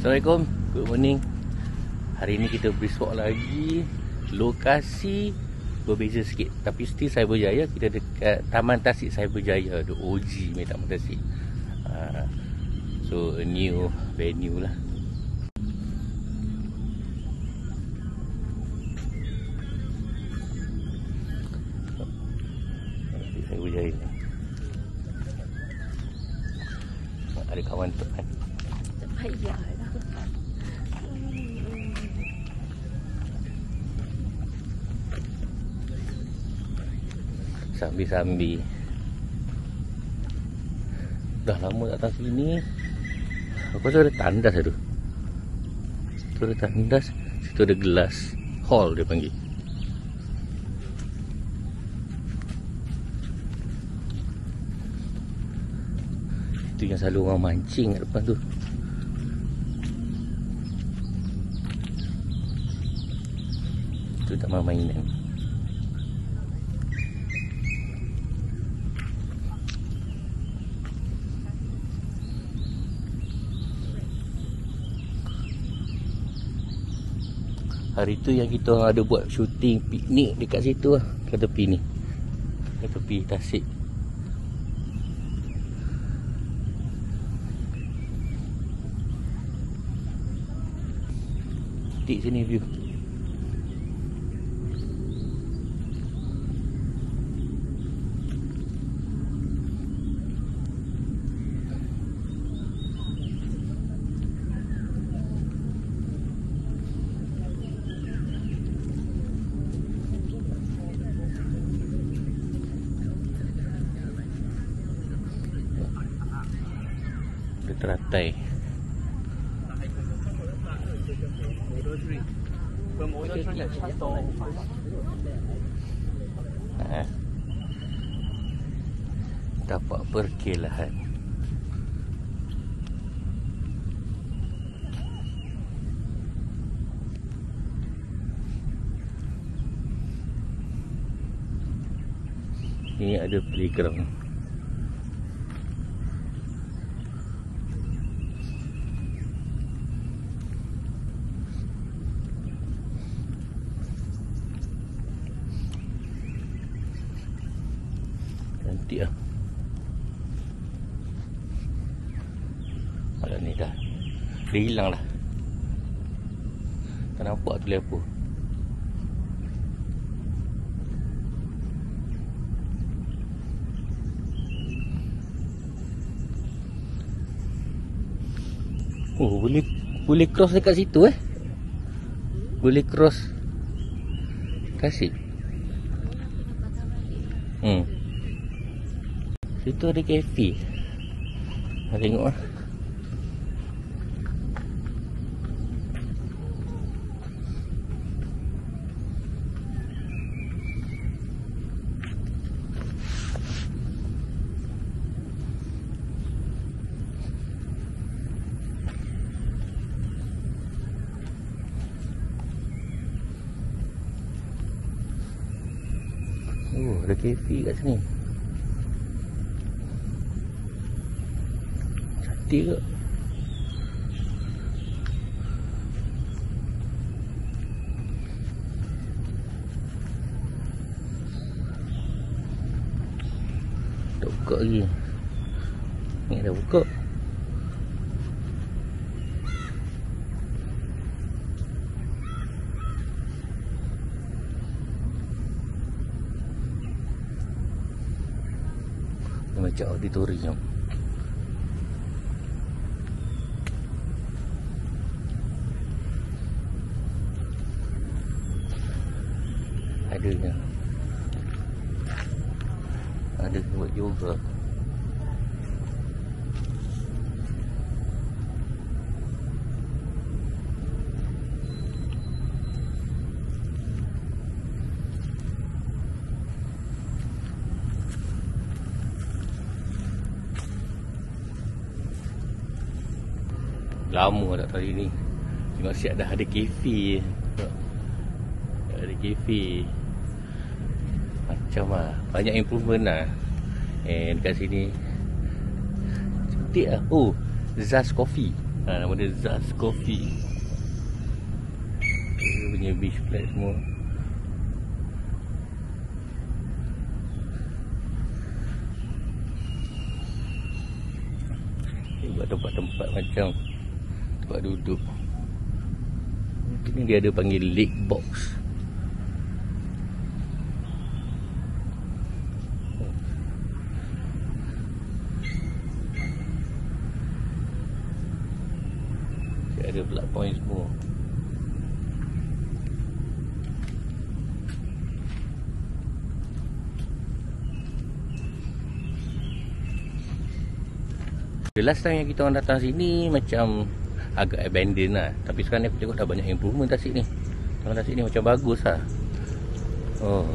Assalamualaikum, good morning. Hari ni kita brisk walk lagi. Lokasi berbeza sikit, tapi still Cyberjaya. Kita dekat Taman Tasik Cyberjaya, the OG punya Taman Tasik. So a new venue lah. Cyberjaya ni ada kawan tu kan. Payah lah. Sambil-sambil. Dah lama tak datang sini. Aku rasa ada tandas tu. Situ ada tandas, situ ada gelas. Hall dia panggil. Itu yang selalu orang mancing kat depan tu. Itu taman mainan. Hari tu yang kita ada buat shooting piknik dekat situ lah, kat tepi ni, kat tepi Tasik. Cantik sini view. Teratai. Dapat perkelahan. Ni ada playground. Cantik lah. Alah ni dah hilang lah. Tak nampak tu apa. Oh, boleh cross dekat situ Boleh cross Tasik. Situ ada kafe. Tengok lah. Oh, ada kafe kat sini. Cantik ke? Tak buka lagi. Ni dah buka. Macam auditorium. Adanya. Ada buat yoga. Lama tak tadi ni. Tengok siap dah ada kafe. Ada kafe. Macam lah. Banyak improvement lah. And dekat sini cantik lah. Oh, Zaz Coffee. Nama dia Zaz Coffee. Dia punya beach flat semua. Dia buat tempat-tempat macam tempat duduk. Mungkin dia ada panggil lake box. Ada pula point semua. The last time yang kita orang datang sini macam agak abandoned lah. Tapi sekarang ni aku tengok dah banyak improvement tasik ni. Taman tasik ni macam bagus lah. Oh,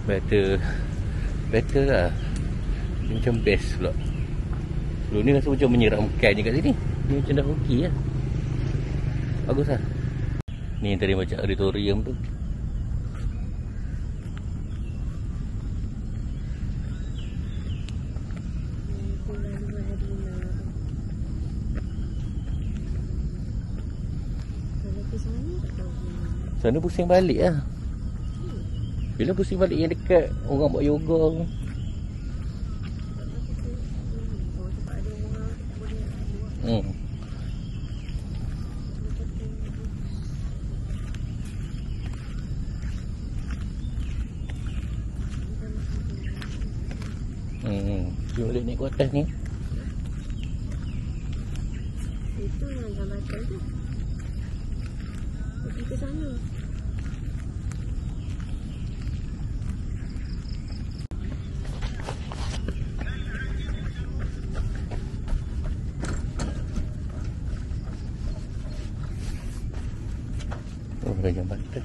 better lah. Dia macam best pula. Sebelum ni rasa macam menyeramkan je kat sini. Ni macam dah okey lah. Bagus lah. Ni yang tadi macam auditorium tu. Sana pusing balik lah. Bila pusing balik yang dekat orang buat yoga tu. Dia boleh naik ke atas ni. Itu yang gambarkan tu. Pergi ke sana. Oh, ada jambatan.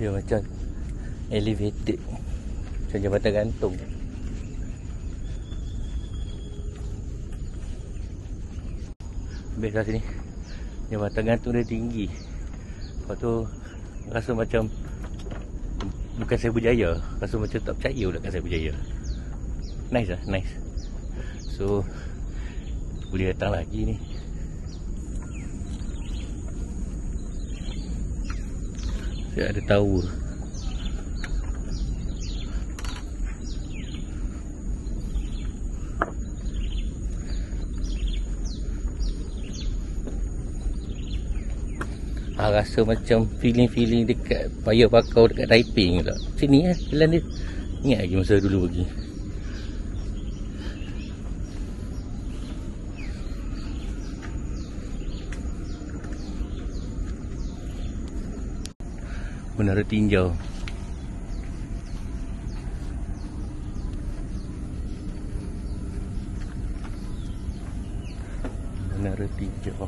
Dia macam elevated, macam jambatan gantung. Best lah sini. Jambatan gantung dia tinggi. Lepas tu rasa macam bukan saya berjaya. Rasa macam tak percaya pula kat saya berjaya. Nice lah, nice. So boleh datang lagi ni. Dia ada tower. Rasa macam feeling dekat Paya Bakau dekat Taiping pula. Sini lah jalan dia. Ingat lagi masa dulu pergi. Menara tinjau. Menara tinjau.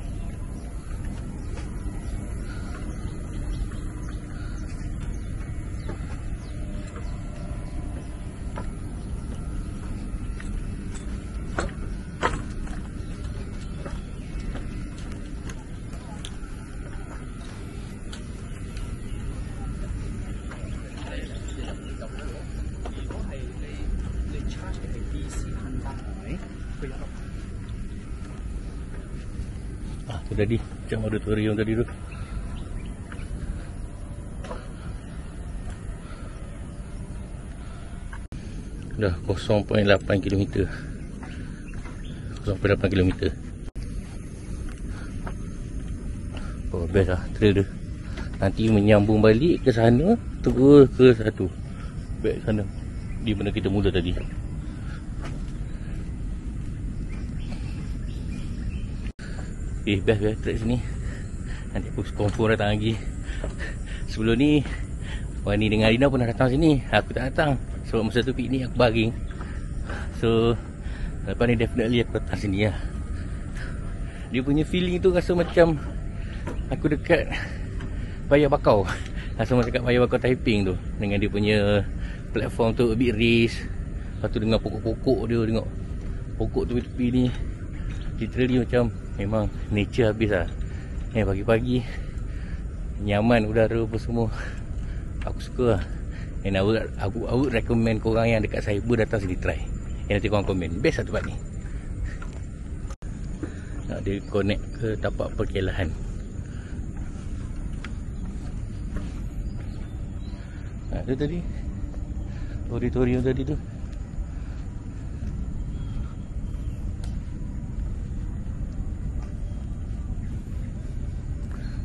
Tu tadi, macam auditorium tadi tu. Dah 0.8 km. 0.8 km. Oh, best lah trail dia. Nanti menyambung balik ke sana, terus ke satu. Back sana. Di mana kita mula tadi. Best track sini. Nanti aku confirm datang lagi. Sebelum ni Wani dengan Arina pun dah datang sini. Aku tak datang sebab masa tu piknik aku baring. So lepas ni definitely aku datang sini lah. Dia punya feeling tu rasa macam Aku dekat Paya Bakau. Semua dekat Paya Bakau Taiping tu, dengan dia punya platform tu a bit race. Lepas tu dengan pokok-pokok dia, tengok pokok tepi-tepi ni literally macam memang nature habis lah. Pagi-pagi nyaman udara apa semua. Aku suka lah. And I would recommend korang yang dekat Cyber datang sini try. Nanti korang komen, best lah tempat ni. Dia connect ke tapak perkelahan. Tu tadi auditorium tadi tu.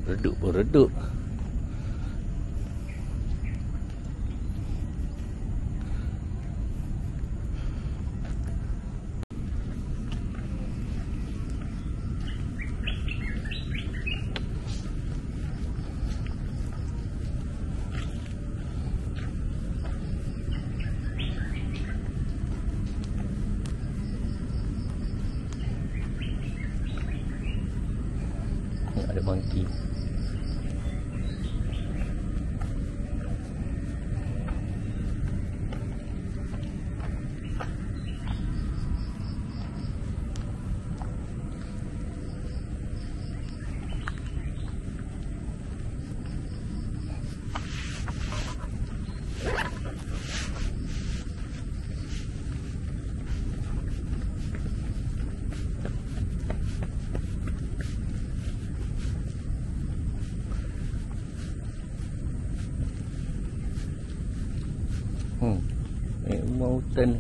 Redup pun redup. Ada monkey. Memang hutan.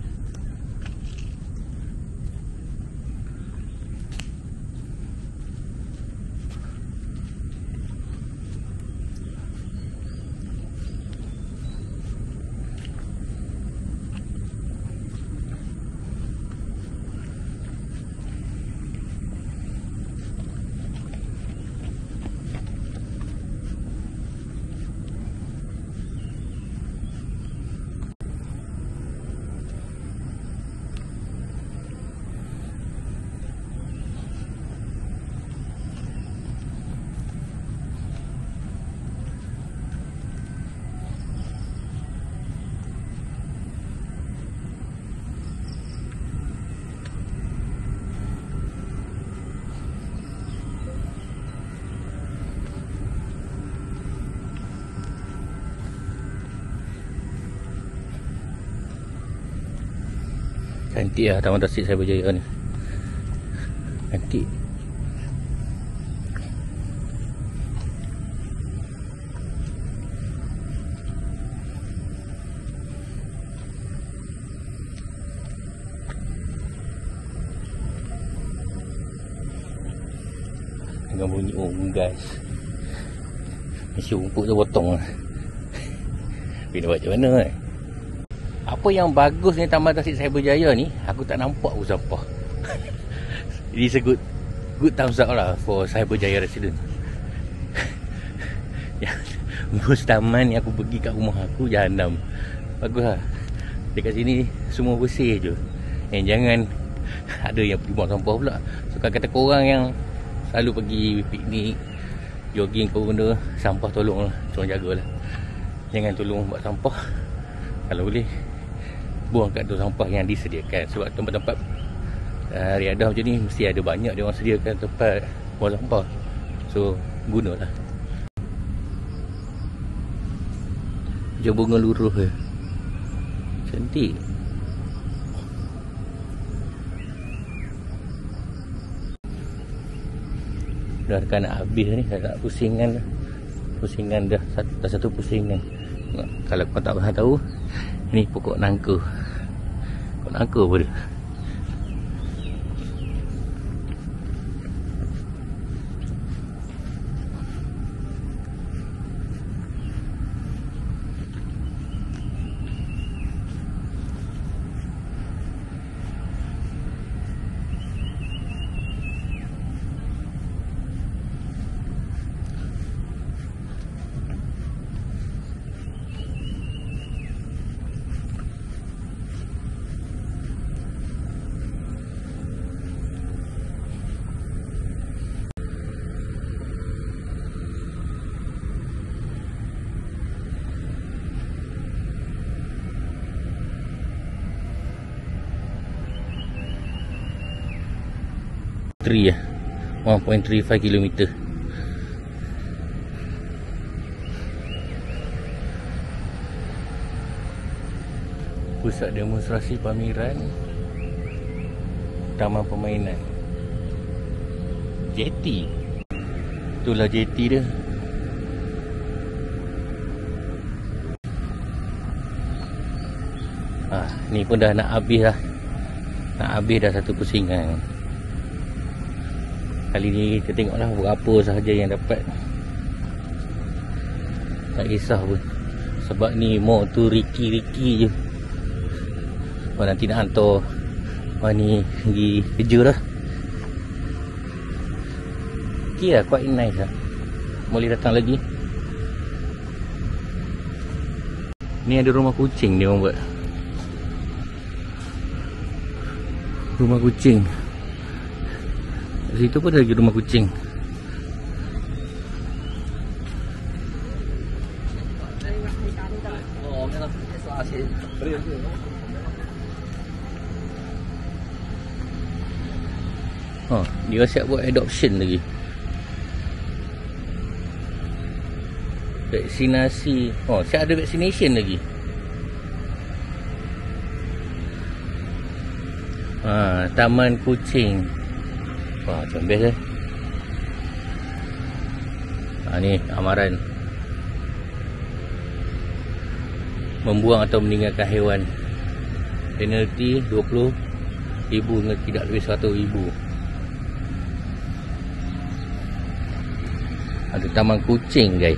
Cantik lah Taman Tasik Cyberjaya ni. Cantik. Dengan bunyi unggas. Mesti rumput tu potong lah. Tapi nak buat macam mana kan? Apa yang bagus ni Taman Tasik Cyberjaya ni, aku tak nampak pun sampah. It is a good thumbs up lah for Cyberjaya resident. Most taman yang aku pergi kat rumah aku jahanam. Bagus lah. Dekat sini semua bersih je. Jangan ada yang pergi buang sampah pula. So kalau kata korang yang selalu pergi piknik, jogging ke benda, sampah tolong lah, tolong jagalah. Jangan tolong buat sampah. Kalau boleh buang kat tu sampah yang disediakan. Sebab tempat-tempat riadah macam ni mesti ada banyak dia orang sediakan tempat buang sampah. So gunalah. Macam bunga luruh je. Cantik. Dah kan nak habis ni, dah nak pusingan dah. Pusingan dah satu pusingan. Kalau kau tak pernah tahu, ni pokok nangka. Pokok nangka apa dia? 1.3 lah, 1.35 km. Pusat demonstrasi pameran, taman permainan, jetty. Itulah jetty dia. Ni pun dah nak habis lah. Nak habis dah satu pusingan. Kali ni kita tengoklah berapa sahaja yang dapat. Tak kisah pun, sebab ni more tu Riki je. Nanti nak hantar ni pergi kerja dah. Okay lah, quite nice lah. Boleh datang lagi. Ni ada rumah kucing dia orang buat. Rumah kucing. Di situ pun ada lagi rumah kucing. Dia siap buat adoption lagi. Vaksinasi. Siap ada vaccination lagi. Taman kucing. Macam best ni amaran. Membuang atau meninggalkan haiwan, penalti 20,000 hingga tidak lebih 100,000. Ada taman kucing guys.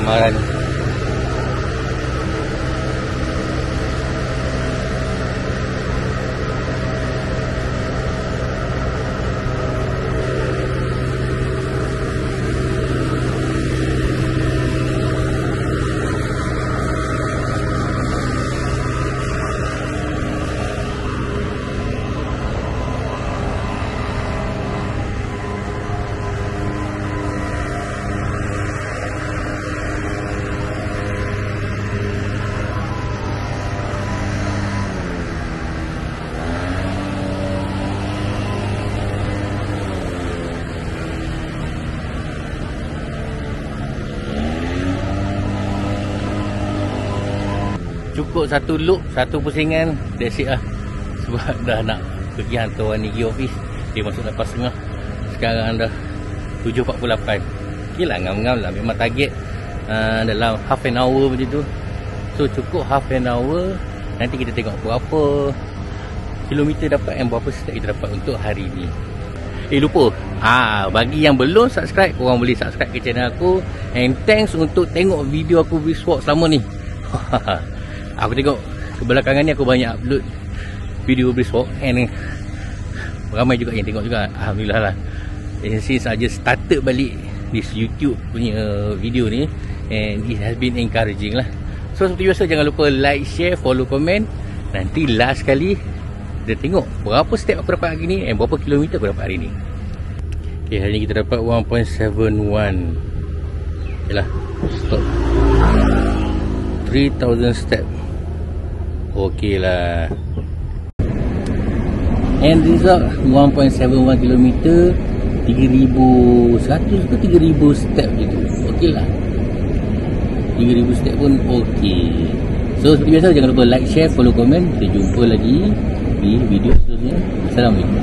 Amaran. Cukup satu loop, satu pusingan, that's it lah. Sebab dah nak pergi hantar Nigi office. Dia masuk 8.30. Sekarang dah 7.48. Okay lah, ngam-ngam lah. Memang target dalam half an hour macam tu. So cukup half an hour. Nanti kita tengok berapa kilometer dapat dan berapa step kita dapat untuk hari ni. Lupa, bagi yang belum subscribe, korang boleh subscribe ke channel aku. And thanks untuk tengok video aku brisk walk selama ni. Aku tengok kebelakangan ni aku banyak upload video brisk walk and ramai juga yang tengok juga. Alhamdulillah lah. And since I just started balik this YouTube punya video ni, and it has been encouraging lah. So seperti biasa, jangan lupa like, share, follow, komen. Nanti last kali kita tengok berapa step aku dapat hari ni and berapa kilometer aku dapat hari ni. Okay, hari ni kita dapat 1.71. Yalah, stop 3,000 step. Okey lah. And result 1.71 km, 3,100 ke 3,000 step gitu. Okey lah, 3,000 step pun okey. So seperti biasa, jangan lupa like, share, follow, komen. Kita jumpa lagi di video seterusnya. Assalamualaikum.